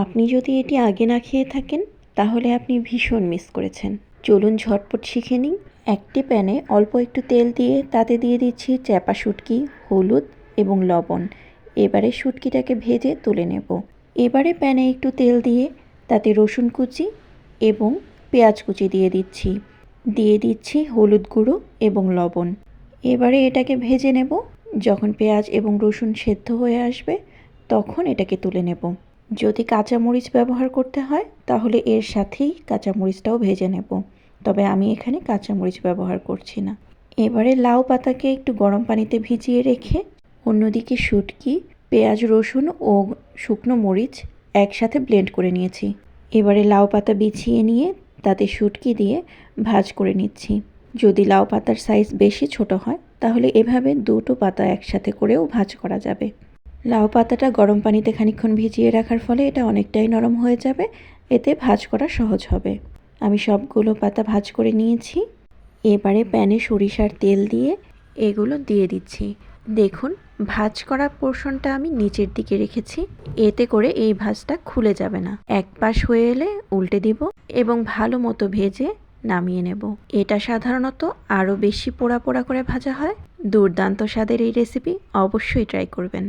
আপনি যদি এটি আগে না খেয়ে থাকেন তাহলে আপনি ভীষণ মিস করেছেন। চলুন ঝটপট শিখে নিই। একটি প্যানে অল্প একটু তেল দিয়ে তাতে দিয়ে দিচ্ছি চ্যাপা শুটকি, হলুদ এবং লবণ। এবারে শুটকিটাকে ভেজে তুলে নেব। এবারে প্যানে একটু তেল দিয়ে তাতে রসুন কুচি এবং পেঁয়াজ কুচি দিয়ে দিচ্ছি হলুদ গুঁড়ো এবং লবণ। এবারে এটাকে ভেজে নেব। যখন পেঁয়াজ এবং রসুন সেদ্ধ হয়ে আসবে তখন এটাকে তুলে নেব। যদি কাঁচামরিচ ব্যবহার করতে হয় তাহলে এর সাথেই কাঁচামরিচটাও ভেজে নেব, তবে আমি এখানে কাঁচামরিচ ব্যবহার করছি না। এবারে লাউ পাতাকে একটু গরম পানিতে ভিজিয়ে রেখে অন্যদিকে শুটকি, পেঁয়াজ, রসুন ও শুকনো মরিচ একসাথে ব্লেন্ড করে নিয়েছি। এবারে লাউ পাতা বিছিয়ে নিয়ে তাতে শুটকি দিয়ে ভাজ করে নিচ্ছি। যদি লাউ পাতার সাইজ বেশি ছোট হয় তাহলে এভাবে দুটো পাতা একসাথে করেও ভাজ করা যাবে। লাউ পাতাটা গরম পানিতে খানিকক্ষণ ভিজিয়ে রাখার ফলে এটা অনেকটাই নরম হয়ে যাবে, এতে ভাজ করা সহজ হবে। আমি সবগুলো পাতা ভাজ করে নিয়েছি। এবারে প্যানে সরিষার তেল দিয়ে এগুলো দিয়ে দিচ্ছি। দেখুন, ভাজ করা পোর্শনটা আমি নিচের দিকে রেখেছি, এতে করে এই ভাজটা খুলে যাবে না। এক পাশ হয়ে এলে উল্টে দিব এবং ভালো মতো ভেজে নামিয়ে নেব। এটা সাধারণত আরও বেশি পোড়া পোড়া করে ভাজা হয়। দুর্দান্ত স্বাদের এই রেসিপি অবশ্যই ট্রাই করবেন।